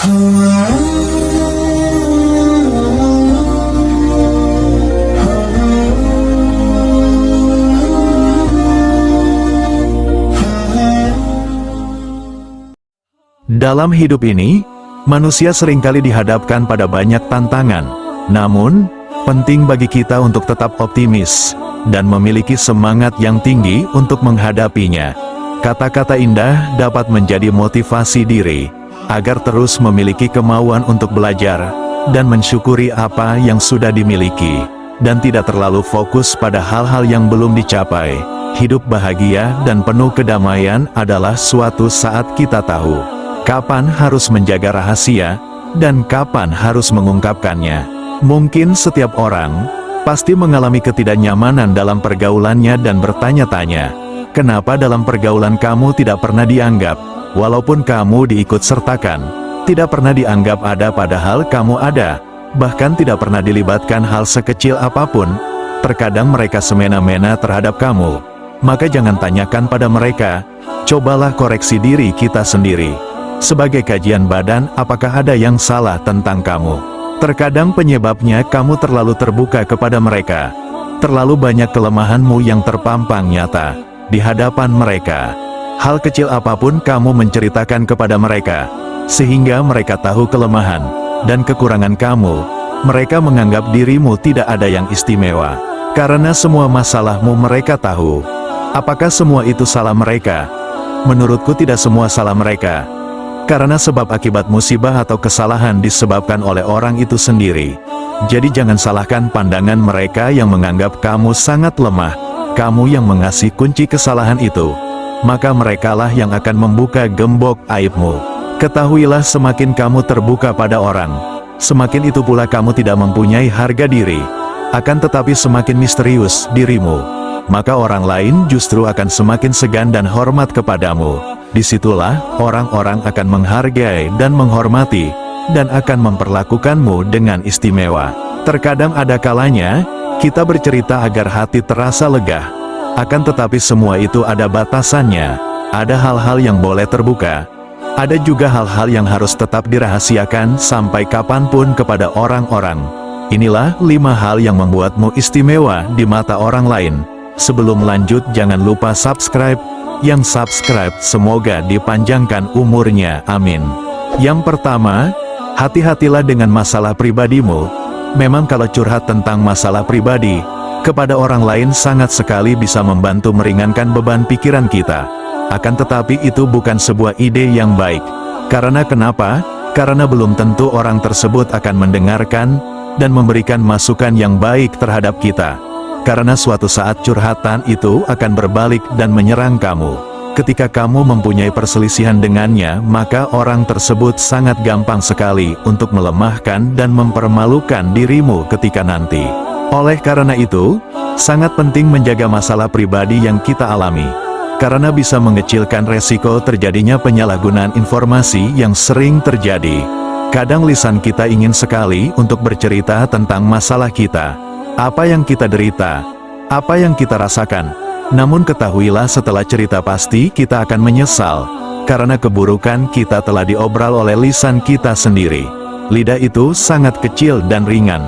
Dalam hidup ini, manusia seringkali dihadapkan pada banyak tantangan. Namun, penting bagi kita untuk tetap optimis dan memiliki semangat yang tinggi untuk menghadapinya. Kata-kata indah dapat menjadi motivasi diri agar terus memiliki kemauan untuk belajar dan mensyukuri apa yang sudah dimiliki, dan tidak terlalu fokus pada hal-hal yang belum dicapai. Hidup bahagia dan penuh kedamaian adalah suatu saat kita tahu kapan harus menjaga rahasia, dan kapan harus mengungkapkannya. Mungkin setiap orang pasti mengalami ketidaknyamanan dalam pergaulannya dan bertanya-tanya, kenapa dalam pergaulan kamu tidak pernah dianggap, walaupun kamu diikut sertakan, tidak pernah dianggap ada padahal kamu ada, bahkan tidak pernah dilibatkan hal sekecil apapun. Terkadang mereka semena-mena terhadap kamu. Maka jangan tanyakan pada mereka, cobalah koreksi diri kita sendiri. Sebagai kajian badan, apakah ada yang salah tentang kamu? Terkadang penyebabnya kamu terlalu terbuka kepada mereka. Terlalu banyak kelemahanmu yang terpampang nyata di hadapan mereka. Hal kecil apapun kamu menceritakan kepada mereka, sehingga mereka tahu kelemahan dan kekurangan kamu. Mereka menganggap dirimu tidak ada yang istimewa, karena semua masalahmu mereka tahu. Apakah semua itu salah mereka? Menurutku tidak semua salah mereka. Karena sebab akibat musibah atau kesalahan disebabkan oleh orang itu sendiri. Jadi jangan salahkan pandangan mereka yang menganggap kamu sangat lemah. Kamu yang mengasih kunci kesalahan itu, maka merekalah yang akan membuka gembok aibmu. Ketahuilah, semakin kamu terbuka pada orang, semakin itu pula kamu tidak mempunyai harga diri. Akan tetapi semakin misterius dirimu, maka orang lain justru akan semakin segan dan hormat kepadamu. Disitulah orang-orang akan menghargai dan menghormati, dan akan memperlakukanmu dengan istimewa. Terkadang ada kalanya kita bercerita agar hati terasa lega. Akan tetapi semua itu ada batasannya. Ada hal-hal yang boleh terbuka, ada juga hal-hal yang harus tetap dirahasiakan sampai kapanpun kepada orang-orang. Inilah 5 hal yang membuatmu istimewa di mata orang lain. Sebelum lanjut, jangan lupa subscribe. Yang subscribe semoga dipanjangkan umurnya, amin. Yang pertama, hati-hatilah dengan masalah pribadimu. Memang kalau curhat tentang masalah pribadi kepada orang lain sangat sekali bisa membantu meringankan beban pikiran kita. Akan tetapi itu bukan sebuah ide yang baik. Karena kenapa? Karena belum tentu orang tersebut akan mendengarkan dan memberikan masukan yang baik terhadap kita. Karena suatu saat curhatan itu akan berbalik dan menyerang kamu. Ketika kamu mempunyai perselisihan dengannya, maka orang tersebut sangat gampang sekali untuk melemahkan dan mempermalukan dirimu ketika nanti. Oleh karena itu, sangat penting menjaga masalah pribadi yang kita alami. Karena bisa mengecilkan resiko terjadinya penyalahgunaan informasi yang sering terjadi. Kadang lisan kita ingin sekali untuk bercerita tentang masalah kita, apa yang kita derita, apa yang kita rasakan. Namun ketahuilah, setelah cerita pasti kita akan menyesal, karena keburukan kita telah diobral oleh lisan kita sendiri. Lidah itu sangat kecil dan ringan,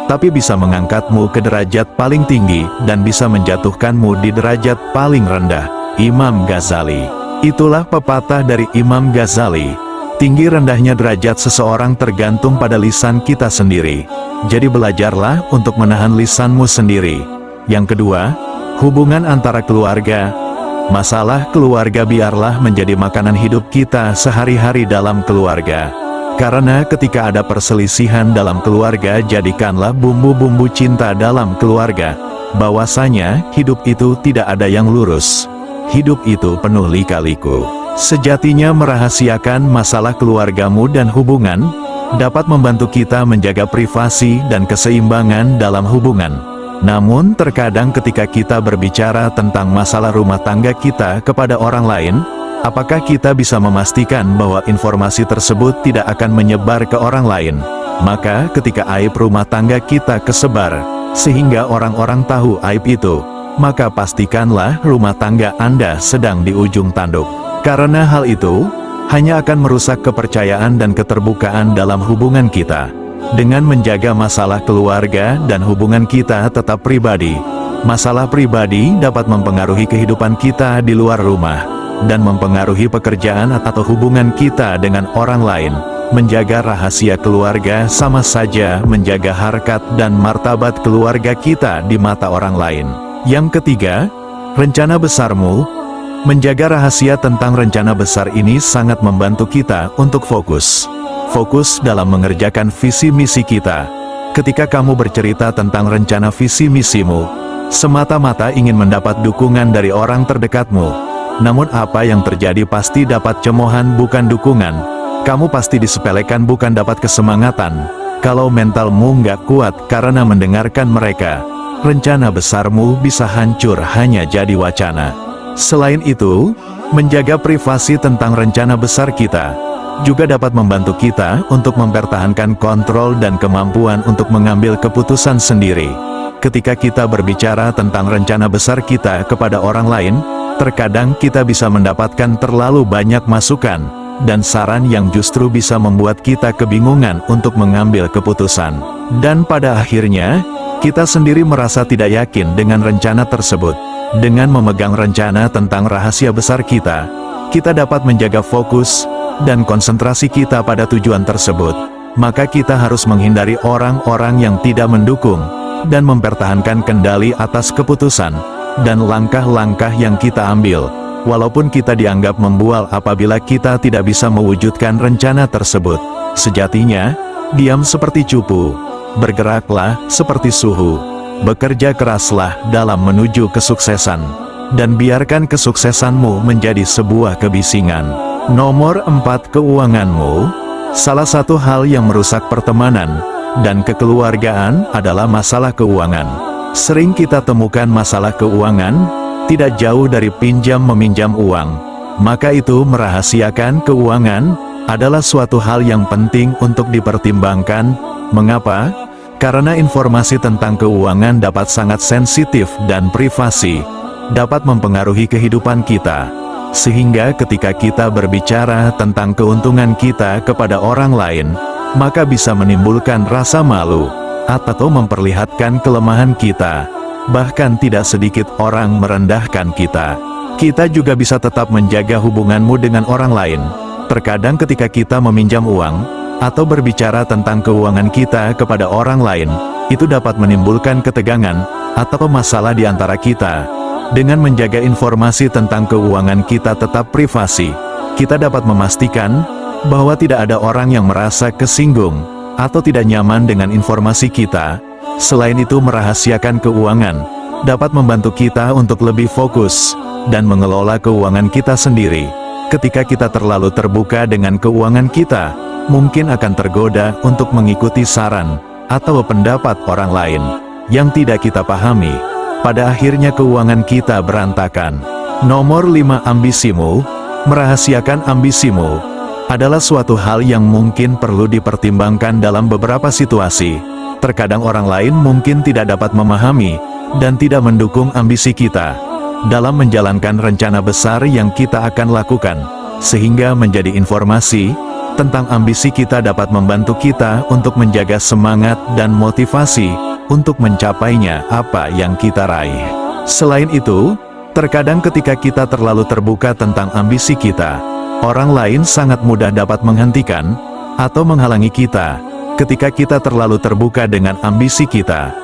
tapi bisa mengangkatmu ke derajat paling tinggi, dan bisa menjatuhkanmu di derajat paling rendah. Imam Ghazali. Itulah pepatah dari Imam Ghazali. Tinggi rendahnya derajat seseorang tergantung pada lisan kita sendiri. Jadi belajarlah untuk menahan lisanmu sendiri. Yang kedua, hubungan antara keluarga. Masalah keluarga biarlah menjadi makanan hidup kita sehari-hari dalam keluarga. Karena ketika ada perselisihan dalam keluarga, jadikanlah bumbu-bumbu cinta dalam keluarga. Bahwasanya hidup itu tidak ada yang lurus. Hidup itu penuh lika-liku. Sejatinya merahasiakan masalah keluargamu dan hubungan dapat membantu kita menjaga privasi dan keseimbangan dalam hubungan. Namun terkadang ketika kita berbicara tentang masalah rumah tangga kita kepada orang lain, apakah kita bisa memastikan bahwa informasi tersebut tidak akan menyebar ke orang lain? Maka ketika aib rumah tangga kita kesebar, sehingga orang-orang tahu aib itu, maka pastikanlah rumah tangga Anda sedang di ujung tanduk. Karena hal itu, hanya akan merusak kepercayaan dan keterbukaan dalam hubungan kita. Dengan menjaga masalah keluarga dan hubungan kita tetap pribadi, masalah pribadi dapat mempengaruhi kehidupan kita di luar rumah, dan mempengaruhi pekerjaan atau hubungan kita dengan orang lain. Menjaga rahasia keluarga sama saja menjaga harkat dan martabat keluarga kita di mata orang lain. Yang ketiga, rencana besarmu. Menjaga rahasia tentang rencana besar ini sangat membantu kita untuk fokus. Fokus dalam mengerjakan visi misi kita. Ketika kamu bercerita tentang rencana visi misimu, semata-mata ingin mendapat dukungan dari orang terdekatmu. Namun apa yang terjadi pasti dapat cemoohan bukan dukungan. Kamu pasti disepelekan bukan dapat kesemangatan. Kalau mentalmu nggak kuat karena mendengarkan mereka, rencana besarmu bisa hancur hanya jadi wacana. Selain itu, menjaga privasi tentang rencana besar kita juga dapat membantu kita untuk mempertahankan kontrol dan kemampuan untuk mengambil keputusan sendiri. Ketika kita berbicara tentang rencana besar kita kepada orang lain, terkadang kita bisa mendapatkan terlalu banyak masukan dan saran yang justru bisa membuat kita kebingungan untuk mengambil keputusan. Dan pada akhirnya, kita sendiri merasa tidak yakin dengan rencana tersebut. Dengan memegang rencana tentang rahasia besar kita, kita dapat menjaga fokus dan konsentrasi kita pada tujuan tersebut. Maka kita harus menghindari orang-orang yang tidak mendukung, dan mempertahankan kendali atas keputusan dan langkah-langkah yang kita ambil. Walaupun kita dianggap membual apabila kita tidak bisa mewujudkan rencana tersebut. Sejatinya, diam seperti cupu, bergeraklah seperti suhu, bekerja keraslah dalam menuju kesuksesan, dan biarkan kesuksesanmu menjadi sebuah kebisingan. Nomor 4, keuanganmu. Salah satu hal yang merusak pertemanan dan kekeluargaan adalah masalah keuangan. Sering kita temukan masalah keuangan tidak jauh dari pinjam-meminjam uang. Maka itu merahasiakan keuangan adalah suatu hal yang penting untuk dipertimbangkan. Mengapa? Karena informasi tentang keuangan dapat sangat sensitif dan privasi, dapat mempengaruhi kehidupan kita. Sehingga ketika kita berbicara tentang keuntungan kita kepada orang lain, maka bisa menimbulkan rasa malu, atau memperlihatkan kelemahan kita. Bahkan tidak sedikit orang merendahkan kita. Kita juga bisa tetap menjaga hubunganmu dengan orang lain. Terkadang ketika kita meminjam uang, atau berbicara tentang keuangan kita kepada orang lain, itu dapat menimbulkan ketegangan, atau masalah di antara kita. Dengan menjaga informasi tentang keuangan kita tetap privasi, kita dapat memastikan bahwa tidak ada orang yang merasa kesinggung, atau tidak nyaman dengan informasi kita. Selain itu, merahasiakan keuangan dapat membantu kita untuk lebih fokus dan mengelola keuangan kita sendiri. Ketika kita terlalu terbuka dengan keuangan kita, mungkin akan tergoda untuk mengikuti saran atau pendapat orang lain yang tidak kita pahami. Pada akhirnya keuangan kita berantakan. Nomor 5, ambisimu. Merahasiakan ambisimu adalah suatu hal yang mungkin perlu dipertimbangkan dalam beberapa situasi. Terkadang orang lain mungkin tidak dapat memahami dan tidak mendukung ambisi kita dalam menjalankan rencana besar yang kita akan lakukan, sehingga menjadi informasi tentang ambisi kita dapat membantu kita untuk menjaga semangat dan motivasi untuk mencapainya apa yang kita raih. Selain itu, terkadang ketika kita terlalu terbuka tentang ambisi kita, orang lain sangat mudah dapat menghentikan atau menghalangi kita. Ketika kita terlalu terbuka dengan ambisi kita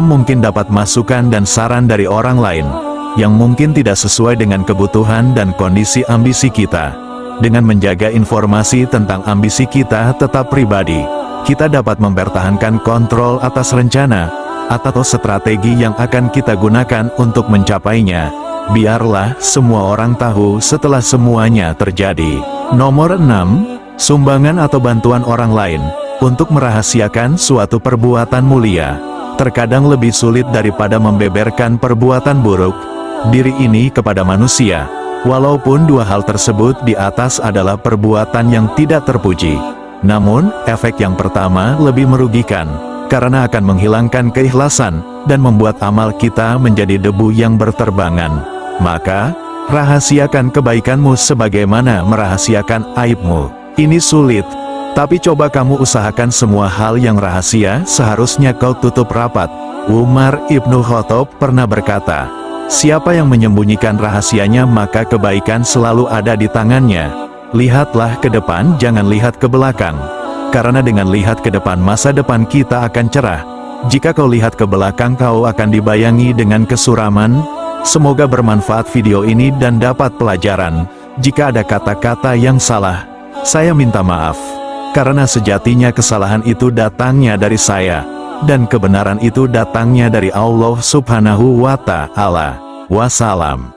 mungkin dapat masukan dan saran dari orang lain yang mungkin tidak sesuai dengan kebutuhan dan kondisi ambisi kita. Dengan menjaga informasi tentang ambisi kita tetap pribadi, kita dapat mempertahankan kontrol atas rencana atau strategi yang akan kita gunakan untuk mencapainya. Biarlah semua orang tahu setelah semuanya terjadi. Nomor 6, sumbangan atau bantuan orang lain. Untuk merahasiakan suatu perbuatan mulia, terkadang lebih sulit daripada membeberkan perbuatan buruk diri ini kepada manusia. Walaupun dua hal tersebut di atas adalah perbuatan yang tidak terpuji, namun efek yang pertama lebih merugikan, karena akan menghilangkan keikhlasan dan membuat amal kita menjadi debu yang berterbangan. Maka, Rahasiakan kebaikanmu sebagaimana merahasiakan aibmu. Ini sulit, tapi coba kamu usahakan semua hal yang rahasia seharusnya kau tutup rapat. Umar Ibnu Khattab pernah berkata, siapa yang menyembunyikan rahasianya maka kebaikan selalu ada di tangannya. Lihatlah ke depan, jangan lihat ke belakang. Karena dengan lihat ke depan masa depan kita akan cerah. Jika kau lihat ke belakang kau akan dibayangi dengan kesuraman. Semoga bermanfaat video ini dan dapat pelajaran. Jika ada kata-kata yang salah, saya minta maaf. Karena sejatinya kesalahan itu datangnya dari saya. Dan kebenaran itu datangnya dari Allah Subhanahu wa Ta'ala. Wassalam.